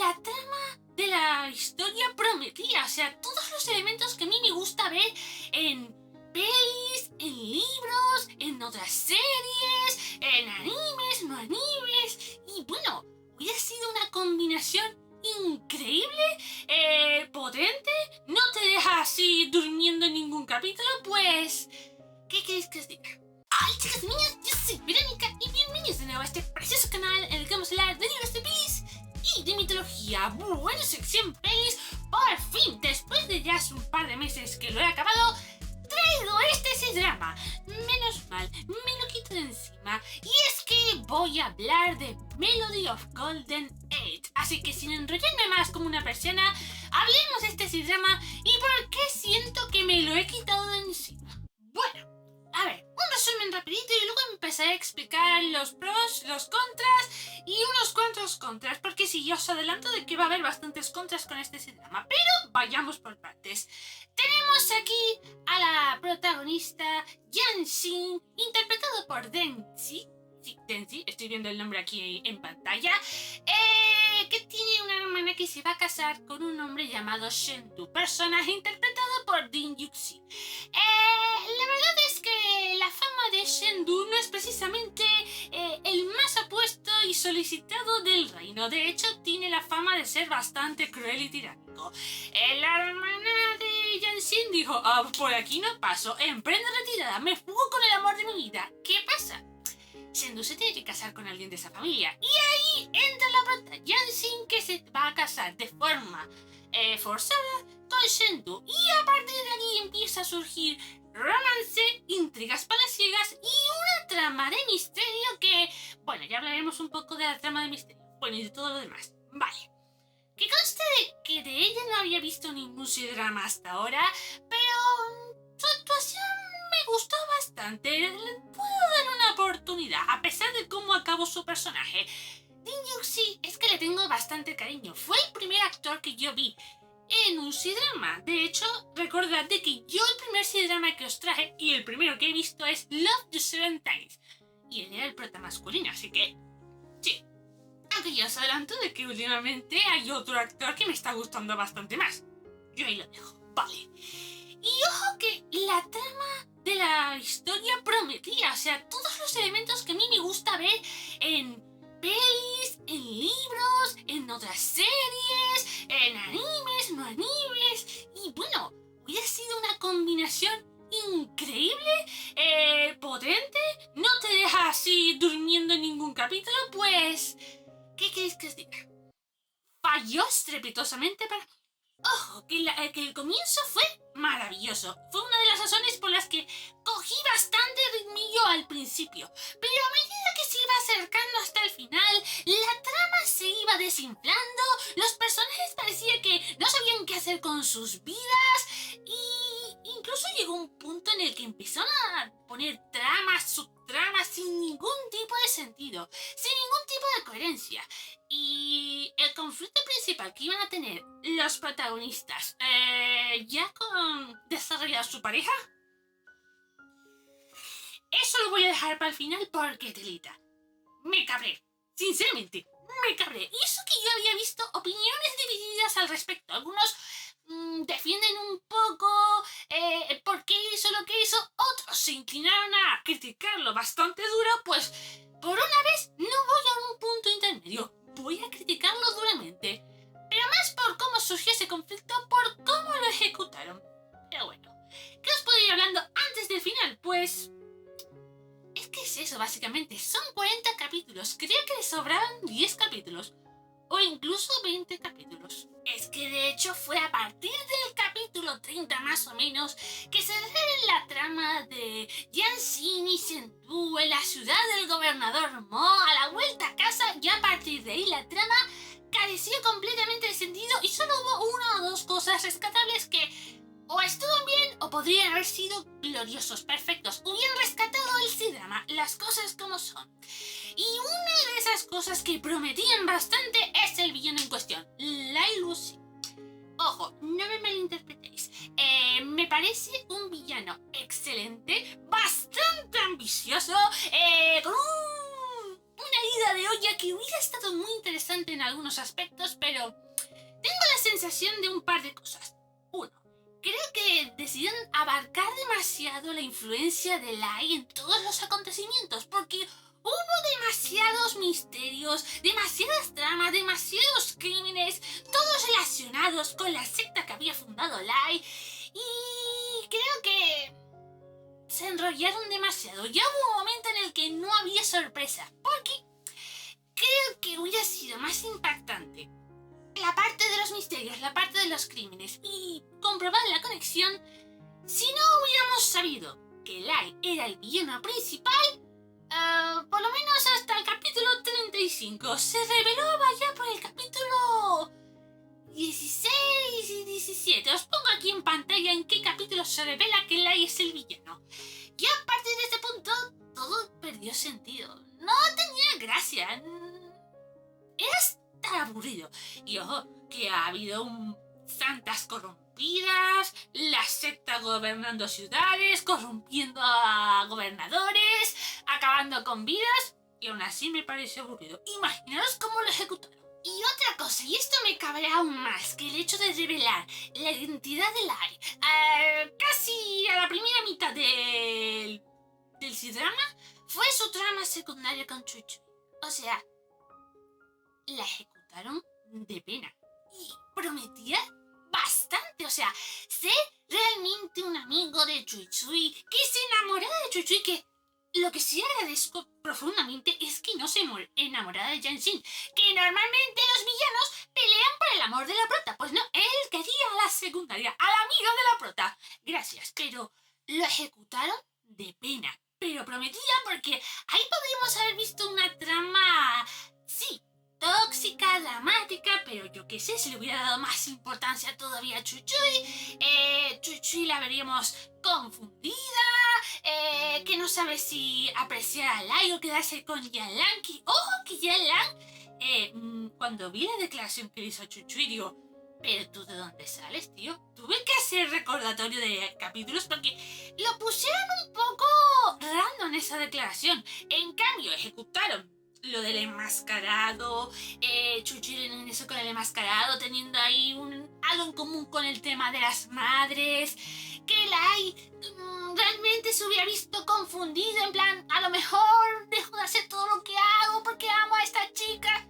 la trama de la historia prometía. O sea, todos los elementos que a mí me gusta ver en pelis, en libros, en otras series, en animes, no animes. Y bueno, hubiera sido una combinación increíble, potente. No te deja así durmiendo en ningún capítulo, pues... ¿Qué queréis que os diga? Hola chicas y niños, yo soy Verónica y bienvenidos de nuevo a este precioso canal en el que vamos a hablar de libros de pelis y de mitología. Bueno, sección pelis, por fin, después de ya un par de meses que lo he acabado, traigo este C-drama. Menos mal, me lo quito de encima. Y es que voy a hablar de Melody of Golden Age. Así que sin enrollarme más como una persiana, hablemos de este C-drama y por qué siento que me lo he quitado de encima. Bueno, a ver, un resumen rapidito y luego empezaré a explicar los pros, los contras y unos cuantos contras, porque sí, yo os adelanto de que va a haber bastantes contras con este C-drama, pero vayamos por partes. Tenemos aquí a la protagonista Yanshin, interpretado por Denzi. Sí, Denzi, estoy viendo el nombre aquí en pantalla, que tiene una hermana que se va a casar con un hombre llamado Shendu, personaje interpretado por Din Yuxi. La verdad es que la fama de Shendu no es precisamente el más apuesto y solicitado del reino. De hecho, tiene la fama de ser bastante cruel y tiránico. La hermana de Yanshin dijo, por aquí no paso, emprendo retirada, me fugo con el amor de mi vida. ¿Qué pasa? Shendu se tiene que casar con alguien de esa familia. Y ahí entra la prota Yanshin, que se va a casar de forma forzada con Shendu. Y a partir de allí empieza a surgir romance, intrigas palaciegas y una trama de misterio que... Bueno, ya hablaremos un poco de la trama de misterio. Bueno, y de todo lo demás. Vale. Que conste de que de ella no había visto ningún C-drama hasta ahora, pero su actuación me gustó bastante. Le puedo dar una oportunidad, a pesar de cómo acabó su personaje. Din Yuxi es que le tengo bastante cariño. Fue el primer actor que yo vi en un C-drama. De hecho, recordad de que yo el primer C-drama que os traje y el primero que he visto es Love the Seven Times. Y él era el prota masculino, así que... sí. Aunque ya os adelanto de que últimamente hay otro actor que me está gustando bastante más. Yo ahí lo dejo. Vale. Y ojo que la trama de la historia prometía. O sea, todos los elementos que a mí me gusta ver en pelis, en libros, en otras series, en animes, no animes. Y bueno, hubiera sido una combinación increíble, potente. No te deja así durmiendo en ningún capítulo, pues... ¿qué queréis que os diga? Falló estrepitosamente para... Ojo, que el comienzo fue maravilloso. Fue una de las razones por las que cogí bastante ritmillo al principio. Pero a medida que se iba acercando hasta el final, la trama se iba desinflando, los personajes parecía que no sabían qué hacer con sus vidas y incluso llegó un punto en el que empezaron a poner tramas, subtramas sin ningún tipo de sentido, sin ningún tipo de coherencia. Y el conflicto principal que iban a tener los protagonistas, ya con desarrollar su pareja, eso lo voy a dejar para el final porque telita. Me cabré, sinceramente, me cabré. Y eso que yo había visto opiniones divididas al respecto. Algunos defienden un poco por qué hizo lo que hizo, otros se inclinaron a criticarlo bastante duro, pues por una vez no voy a un punto intermedio. Voy a criticarlo duramente, pero más por cómo surgió ese conflicto, por cómo lo ejecutaron. Pero bueno, ¿qué os puedo ir hablando antes del final? Pues... es que es eso, básicamente. Son 40 capítulos. Creía que le sobraban 10 capítulos. O incluso 20 capítulos. Es que de hecho fue a partir del capítulo 30 más o menos que se revela la trama de Yanshin y Shendu en la ciudad del gobernador Mo a la vuelta a casa, y a partir de ahí la trama careció completamente de sentido y solo hubo una o dos cosas rescatables que o estuvo bien o podrían haber sido gloriosos, perfectos. Hubieran rescatado el C-drama, las cosas como son. Y una de esas cosas que prometían bastante es el villano en cuestión, la ilusión. Ojo, no me malinterpretéis. Me parece un villano excelente, bastante ambicioso, con una ida de olla que hubiera estado muy interesante interesante en algunos aspectos, pero tengo la sensación de un par de cosas. Uno, creo que decidieron abarcar demasiado la influencia de Lai en todos los acontecimientos, porque hubo demasiados misterios, demasiadas tramas, demasiados crímenes, todos relacionados con la secta que había fundado Lai, y creo que se enrollaron demasiado. Ya hubo un momento en el que no había sorpresa, porque creo que hubiera sido más impactante la parte de los misterios, la parte de los crímenes y comprobar la conexión si no hubiéramos sabido que Lai era el villano principal, por lo menos hasta el capítulo 35. Se reveló ya por el capítulo 16 y 17. Os pongo aquí en pantalla en qué capítulo se revela que Lai es el villano. Y a partir de este punto, todo perdió sentido. No tenía gracia. Era tan aburrido. Y ojo, que ha habido santas corrompidas, la secta gobernando ciudades, corrompiendo a gobernadores, acabando con vidas, y aún así me parece aburrido. Imaginaos cómo lo ejecutaron. Y otra cosa, y esto me cabrea aún más, que el hecho de revelar la identidad de Lai casi a la primera mitad del C-drama fue su trama secundaria con Chui Chui. O sea, la ejecutaron de pena. Y prometía bastante. O sea, ser realmente un amigo de Chui Chui, que se enamorara de Chui Chui, que lo que sí agradezco profundamente es que no se enamorara de Jansin, que normalmente los villanos pelean por el amor de la prota. Pues no, él quería a la secundaria, al amigo de la prota. Gracias, pero lo ejecutaron de pena. Pero prometía, porque ahí podríamos haber visto una trama, sí, tóxica, dramática, pero yo qué sé, se le hubiera dado más importancia todavía a Chui Chui. Chui Chui la veríamos confundida, que no sabe si apreciar a Lai o quedarse con Yanlan. Que, ojo, que Yanlan, cuando vi la declaración que hizo Chui Chui, digo, ¿pero tú de dónde sales, tío? Tuve que hacer recordatorio de capítulos porque lo pusieron un poco random esa declaración. En cambio, ejecutaron lo del enmascarado, Chui Chui en eso con el enmascarado, teniendo ahí algo en común con el tema de las madres, que Lai realmente se hubiera visto confundido, en plan, a lo mejor dejo de hacer todo lo que hago porque amo a esta chica.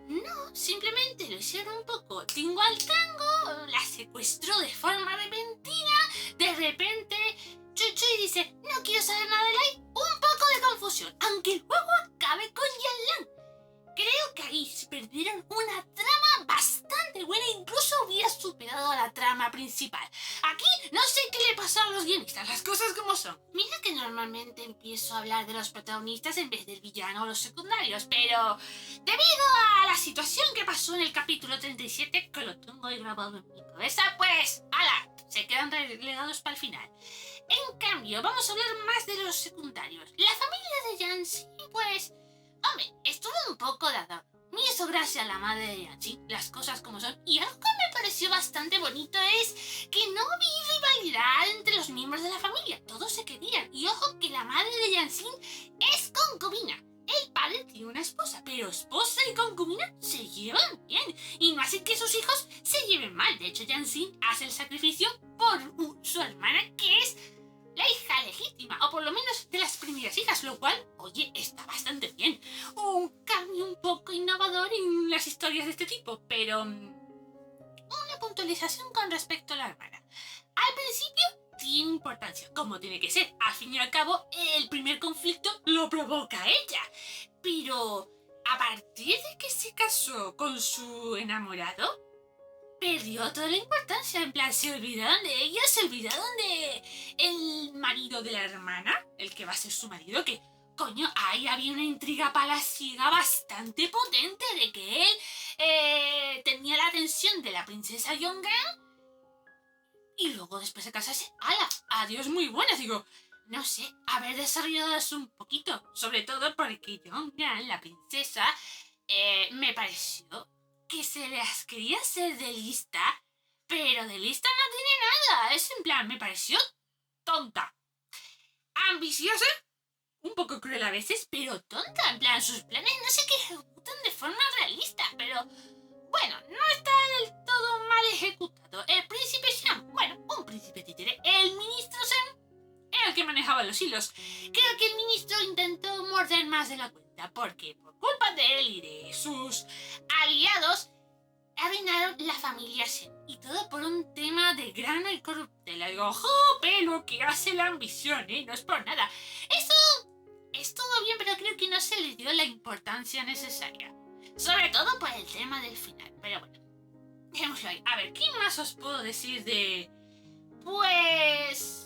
No, simplemente lo hicieron un poco tingo al tango, la secuestró de forma repentina, de repente Chui Chui dice, no quiero saber nada de Lai, un poco de confusión, aunque el juego acabe con Yanlan. Creo que ahí se perdieron una trama bastante buena, incluso hubiera superado a la trama principal. Aquí no sé qué le pasó a los guionistas, las cosas como son. Mira que normalmente empiezo a hablar de los protagonistas en vez del villano o los secundarios, pero debido a la situación que pasó en el capítulo 37, que lo tengo ahí grabado en mi cabeza, pues, ¡hala! Se quedan relegados para el final. En cambio, vamos a hablar más de los secundarios. La familia de Jansin, pues, hombre, estuvo un poco de adorno. Me hizo gracia la madre de Jansin, las cosas como son. Y algo que me pareció bastante bonito es que no vi rivalidad entre los miembros de la familia. Todos se querían. Y ojo que la madre de Jansin es concubina. El padre tiene una esposa, pero esposa y concubina se llevan bien. Y no hacen que sus hijos se lleven mal. De hecho, Jansin hace el sacrificio por su hermana, que es la hija legítima, o por lo menos de las primeras hijas, lo cual, oye, está bastante bien. Un cambio un poco innovador en las historias de este tipo, pero una puntualización con respecto a la hermana. Al principio tiene importancia, como tiene que ser. Al fin y al cabo, el primer conflicto lo provoca ella. Pero a partir de que se casó con su enamorado, perdió toda la importancia. En plan, se olvidaron de ella, se olvidaron de el marido de la hermana, el que va a ser su marido, que, coño, ahí había una intriga palaciega bastante potente de que él tenía la atención de la princesa Yongan y luego después de casarse, ¡hala! Adiós muy buenas. Digo, no sé, haber desarrollado eso un poquito, sobre todo porque Yongan, la princesa, me pareció que se las quería hacer de lista, pero de lista no tiene nada. Es en plan, me pareció tonta. Ambiciosa, un poco cruel a veces, pero tonta. En plan, sus planes no se ejecutan de forma realista, pero bueno, no está del todo mal ejecutado. El príncipe Sham, bueno, un príncipe títere. El ministro Sam era el que manejaba los hilos. Creo que el ministro intentó morder más de la cuenta, porque por culpa de él y de sus aliados, arruinaron la familia Shen. Y todo por un tema de grana y corruptela. Digo, jope, lo que hace la ambición, no es por nada. Eso es todo bien, pero creo que no se le dio la importancia necesaria. Sobre todo por el tema del final. Pero bueno, dejémoslo ahí. A ver, ¿qué más os puedo decir de...? Pues...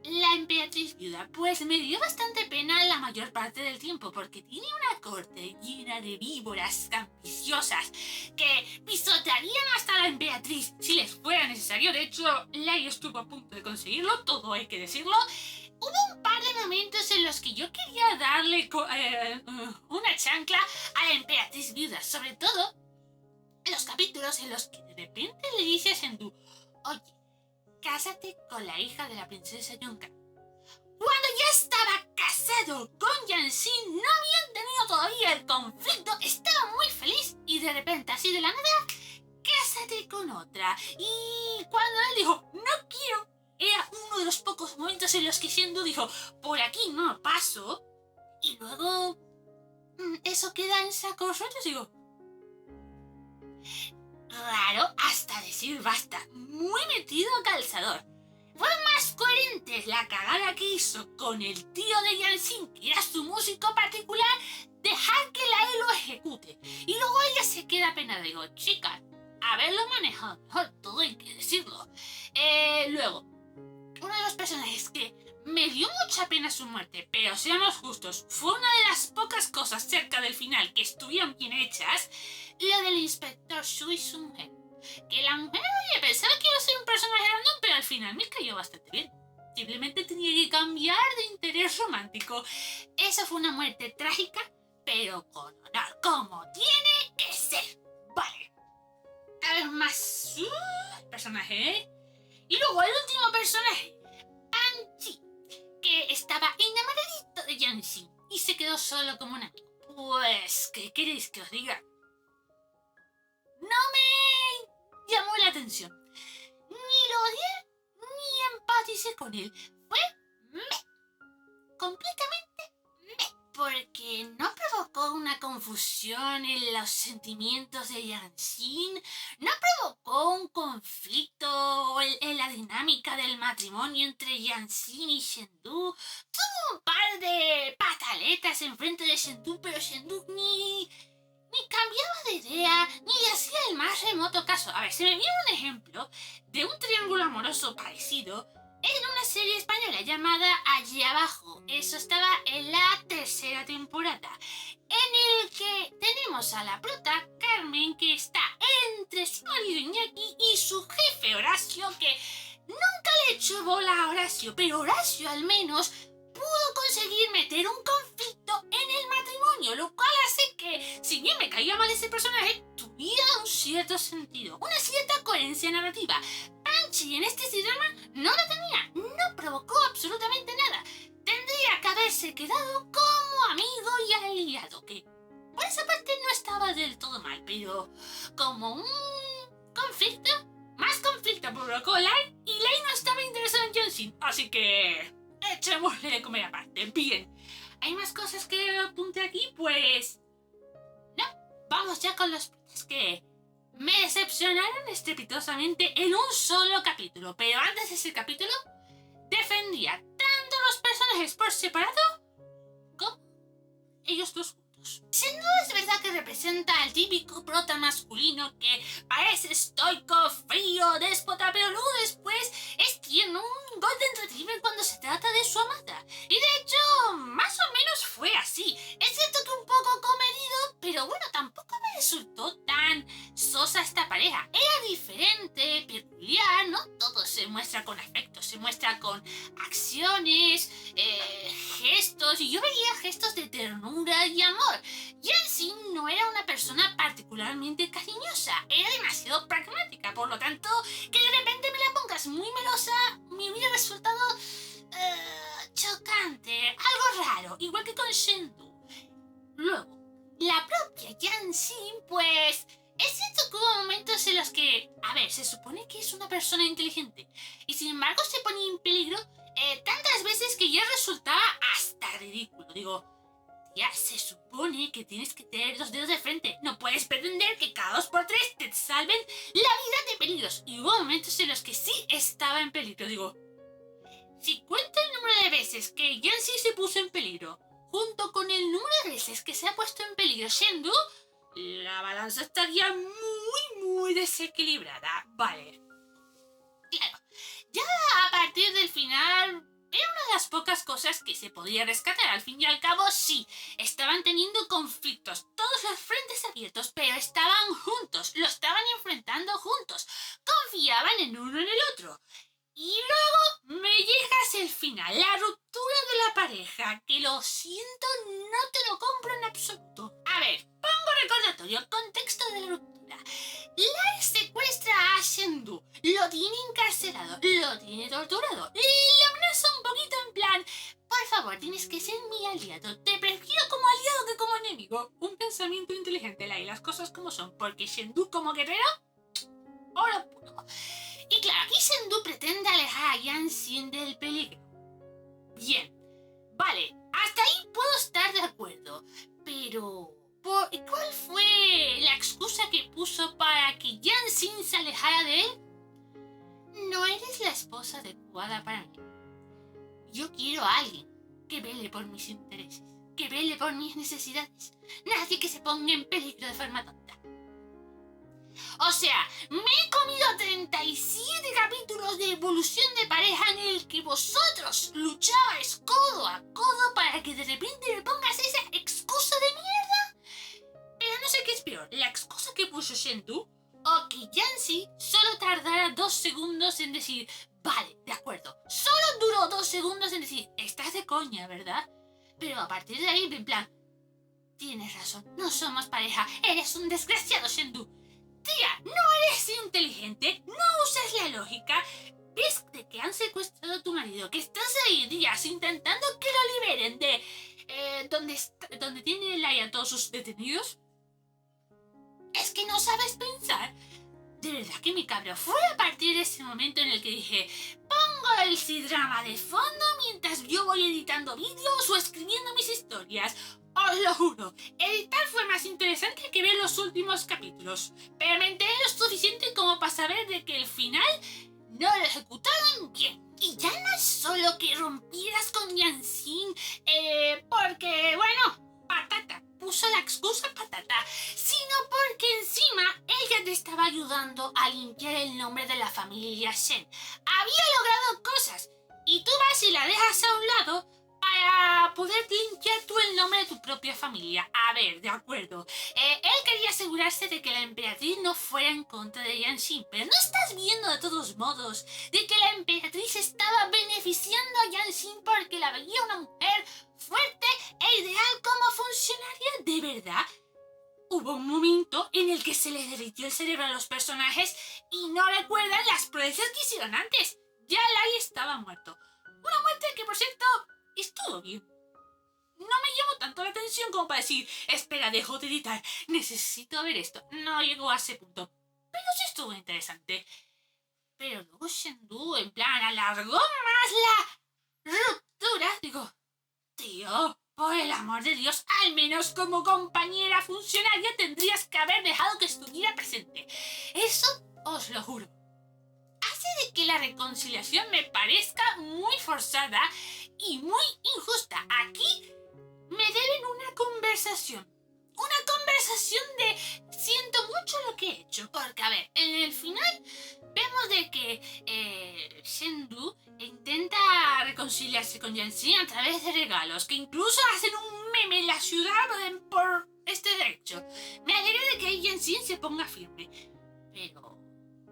La emperatriz viuda, pues me dio bastante pena la mayor parte del tiempo, porque tiene una corte llena de víboras ambiciosas que pisotearían hasta la emperatriz si les fuera necesario. De hecho, Lai estuvo a punto de conseguirlo, todo hay que decirlo. Hubo un par de momentos en los que yo quería darle una chancla a la emperatriz viuda, sobre todo en los capítulos en los que de repente le dice a Shendu, oye, cásate con la hija de la princesa Yunka. Cuando ya estaba casado con Yanxin, no habían tenido todavía el conflicto, estaba muy feliz y de repente, así de la nada, cásate con otra. Y cuando él dijo, no quiero, era uno de los pocos momentos en los que Shendu dijo, por aquí no paso. Y luego, eso queda en sacos rotos, digo, raro hasta decir basta, muy metido a calzador. Fue más coherente la cagada que hizo con el tío de Yanxin, que era su músico particular, dejar que la E lo ejecute. Y luego ella se queda penada. Digo, chicas, haberlo manejado mejor, todo hay que decirlo. Luego, uno de los personajes que me dio mucha pena su muerte, pero seamos justos, fue una de las pocas cosas cerca del final que estuvieron bien hechas, lo del inspector Shu y su mujer. Que la mujer, oye, pensaba que iba a ser un personaje random, pero al final me cayó bastante bien. Simplemente tenía que cambiar de interés romántico. Esa fue una muerte trágica, pero con honor, como tiene que ser. Vale. A ver, más personaje, Y luego el último personaje, Anchi, que estaba enamoradito de Yanxin y se quedó solo como un amigo. Pues, ¿qué queréis que os diga? No me llamó la atención. Ni lo odié, ni empaticé con él. Fue completamente porque no provocó una confusión en los sentimientos de Yanxin, no provocó un conflicto en la dinámica del matrimonio entre Yanxin y Shendu. Tuvo un par de pataletas enfrente de Shendu, pero Shendu ni cambiaba de idea, ni le hacía el más remoto caso. A ver, se me viene un ejemplo de un triángulo amoroso parecido en una serie española llamada Allí Abajo. Eso estaba en la tercera temporada, en el que tenemos a la prota Carmen, que está entre su marido Iñaki y su jefe Horacio, que nunca le echó bola a Horacio, pero Horacio al menos pudo conseguir meter un conflicto en el matrimonio, lo cual hace que, si bien me caía mal ese personaje, tuviera un cierto sentido, una cierta coherencia narrativa. Panchi en este drama no la tenía, no provocó absolutamente nada. Tendría que haberse quedado como amigo y aliado, que por esa parte no estaba del todo mal, pero como un conflicto, más conflicto provocó Lai, y Lai no estaba interesado en Yanxin, así que echémosle de comer aparte. Bien, ¿hay más cosas que apunte aquí? Pues no, vamos ya con los puntos que me decepcionaron estrepitosamente en un solo capítulo. Pero antes de ese capítulo, defendía tanto los personajes por separado como ellos dos juntos. Sin duda es verdad que representa al típico prota masculino que parece estoico, frío, déspota, pero luego después es tierno, un golden retriever cuando se trata de su amada. Y de hecho, más o menos fue así. Es cierto que un poco comedido, pero bueno, tampoco me resultó tan sosa esta pareja. Era diferente, peculiar, no todo se muestra con afecto, se muestra con acciones, gestos, y yo veía gestos de ternura y amor. Yanxin no era una persona particularmente cariñosa, era demasiado pragmática, por lo tanto, que de repente me la pongas muy melosa me hubiera resultado chocante, algo raro, igual que con Shendu. Luego, la propia Yanxin, pues... Es cierto que hubo momentos en los que, a ver, se supone que es una persona inteligente y sin embargo se ponía en peligro tantas veces que ya resultaba hasta ridículo. Digo, ya se supone que tienes que tener los dedos de frente. No puedes pretender que cada 2x3 te salven la vida de peligros. Y hubo momentos en los que sí estaba en peligro. Digo, si cuento el número de veces que Yanxi se puso en peligro junto con el número de veces que se ha puesto en peligro Shendu, la balanza estaría muy desequilibrada. Vale. Claro, ya a partir del final era una de las pocas cosas que se podía rescatar. Al fin y al cabo, sí, estaban teniendo conflictos, todos los frentes abiertos, pero estaban juntos, lo estaban enfrentando juntos, confiaban en uno en el otro. Y luego me llegas el final, la ruptura de la pareja, que lo siento, no te lo compro en absoluto. A ver, pongo recordatorio, contexto de la ruptura. Lai secuestra a Shendu, lo tiene encarcelado, lo tiene torturado, le amenaza un poquito en plan, por favor, tienes que ser mi aliado, te prefiero como aliado que como enemigo. Un pensamiento inteligente, Lai, las cosas como son, porque Shendu como guerrero, oro puro. Y claro, aquí Shendu pretende alejar a Yanxin del peligro. Bien, vale, hasta ahí puedo estar de acuerdo, pero... ¿cuál fue la excusa que puso para que Yanxin se alejara de él? No eres la esposa adecuada para mí. Yo quiero a alguien que vele por mis intereses, que vele por mis necesidades. Nadie que se ponga en peligro de forma tonta. O sea, me he comido 37 capítulos de evolución de pareja en el que vosotros luchabais codo a codo para que de repente me pongas esa excusa de mierda. Pero no sé qué es peor, la excusa que puso Shendu o que Yanxi solo tardara 2 segundos en decir, vale, de acuerdo. Solo duró 2 segundos en decir, estás de coña, ¿verdad? Pero a partir de ahí, en plan, tienes razón, no somos pareja, eres un desgraciado, Shendu. Tía, no eres inteligente, no usas la lógica. ¿Ves de que han secuestrado a tu marido? Que estás ahí días intentando que lo liberen de... donde tiene Lai a todos sus detenidos. ¿Es que no sabes pensar? De verdad que me cabró. Fue a partir de ese momento en el que dije, pongo el C-drama de fondo mientras yo voy editando vídeos o escribiendo mis historias. Os lo juro, editar fue más interesante que ver los últimos capítulos, pero me enteré lo suficiente como para saber de que el final no lo ejecutaron bien. Y ya no es solo que rompieras con Yanxin, porque, bueno, patata, puso la excusa patata, sino porque encima ella te estaba ayudando a limpiar el nombre de la familia Shen. Había logrado cosas, y tú vas y la dejas a un lado para poder limpiar tú el nombre de tu propia familia. A ver, de acuerdo. Él quería asegurarse de que la emperatriz no fuera en contra de Yanxin, pero ¿no estás viendo de todos modos de que la emperatriz estaba beneficiando a Yanxin porque la veía una mujer fuerte e ideal como funcionaria? ¿De verdad? Hubo un momento en el que se les derritió el cerebro a los personajes y no recuerdan las proezas que hicieron antes. Ya Lai estaba muerto. Una muerte que, por cierto, estuvo bien. No me llamó tanto la atención como para decir, espera, dejo de editar, necesito ver esto. No llegó a ese punto, pero sí estuvo interesante. Pero luego Shendu, en plan, alargó más la ruptura. Digo, tío, por el amor de Dios, al menos como compañera funcionaria tendrías que haber dejado que estuviera presente. Eso os lo juro. Hace de que la reconciliación me parezca muy forzada y muy injusta. Aquí me deben una conversación. Una conversación de siento mucho lo que he hecho. Porque, a ver, en el final vemos de que Shendu intenta reconciliarse con Yanxin a través de regalos, que incluso hacen un meme en la ciudad por este derecho. Me alegra de que Yanxin se ponga firme. Pero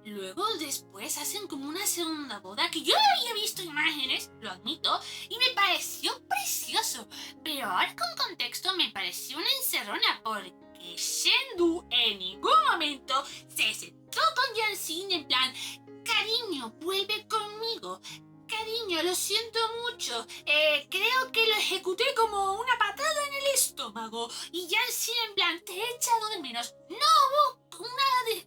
luego después hacen como una segunda boda, que yo había visto imágenes, lo admito, y me pareció precioso. Pero ahora con contexto me pareció una encerrona, porque Shendu en ningún momento se sentó con Yanxin en plan, cariño, vuelve conmigo. Cariño, cariño, lo siento mucho. Creo que lo ejecuté como una patada en el estómago. Y Yancy en plan, te he echado de menos. No hubo una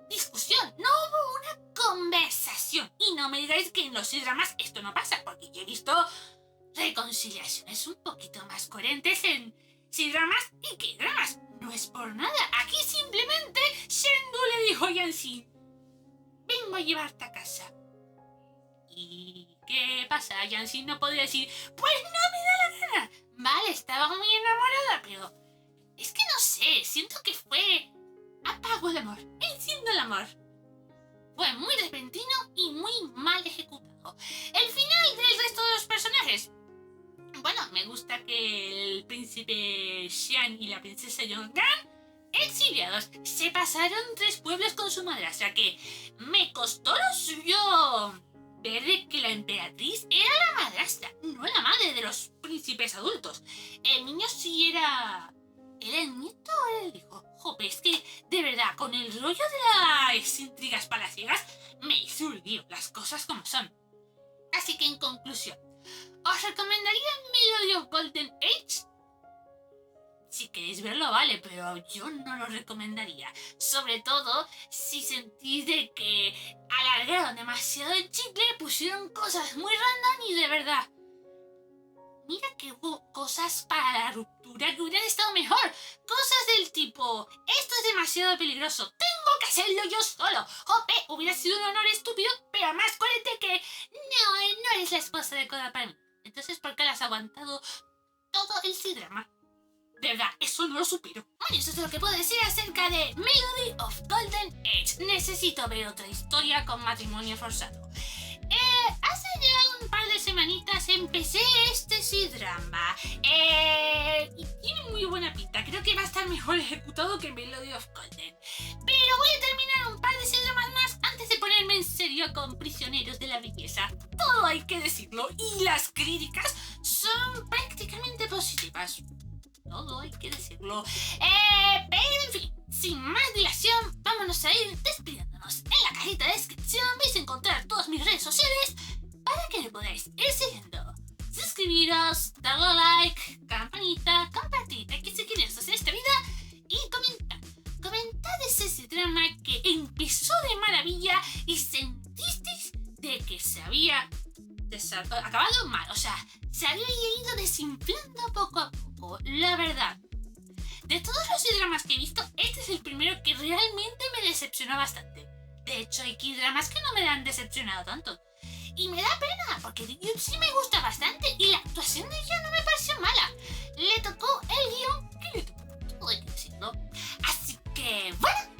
discusión, no hubo una conversación. Y no me digáis que en los dramas esto no pasa, porque yo he visto reconciliaciones un poquito más coherentes en C-dramas y K-dramas. No es por nada, aquí simplemente Shendu le dijo a Yancy, vengo a llevarte a casa. ¿Y qué pasa? Yancy no podría decir, pues no me da la gana. Vale, estaba muy enamorada, pero es que no sé, siento que fue apago el amor, enciendo el amor. Fue muy repentino y muy mal ejecutado. El final del resto de los personajes. Bueno, me gusta que el príncipe Xian y la princesa Yongan, exiliados, se pasaron 3 pueblos con su madrastra, que me costó lo suyo ver de que la emperatriz era la madrastra, no la madre de los príncipes adultos. El niño sí era... ¿Era el nieto o era el hijo? Jope, es que, de verdad, con el rollo de las intrigas palaciegas, me hizo un lío, las cosas como son. Así que, en conclusión, ¿os recomendaría Melody of Golden Age? Si queréis verlo, vale, pero yo no lo recomendaría. Sobre todo si sentís de que alargaron demasiado el chicle, pusieron cosas muy random y de verdad. Mira que hubo cosas para la ruptura que hubieran estado mejor. Cosas del tipo, esto es demasiado peligroso, tengo que hacerlo yo solo. Jope, hubiera sido un honor estúpido, pero más coherente que... No eres la esposa adecuada para mí. Entonces, ¿por qué la has aguantado todo el C-drama? De verdad, eso no lo supero. Bueno, eso es lo que puedo decir acerca de Melody of Golden Age. Necesito ver otra historia con matrimonio forzado. Hace ya un par de semanitas empecé este C-drama. Y tiene muy buena pinta. Creo que va a estar mejor ejecutado que Melody of Golden. Pero voy a terminar un par de C-dramas más antes de ponerme en serio con Prisioneros de la Belleza. Todo hay que decirlo. Y las críticas son prácticamente positivas. Todo hay que decirlo. Pero en fin, sin más dilación, vámonos a ir despidiéndonos. En la cajita de descripción vais a encontrar todas mis redes sociales para que me podáis ir siguiendo. Suscribiros, darle like, campanita, compartir que si queréis hacer esta vida y comentar. Comentad ese drama que empezó de maravilla y sentisteis de que se había acabado mal. O sea, se había ido desinflando poco a poco. La verdad, de todos los dramas que he visto, este es el primero que realmente me decepcionó bastante. De hecho, hay dramas que no me han decepcionado tanto. Y me da pena, porque Ryup sí me gusta bastante y la actuación de ella no me pareció mala. Le tocó el guión que le tocó, todo hay que decirlo. Así que, bueno,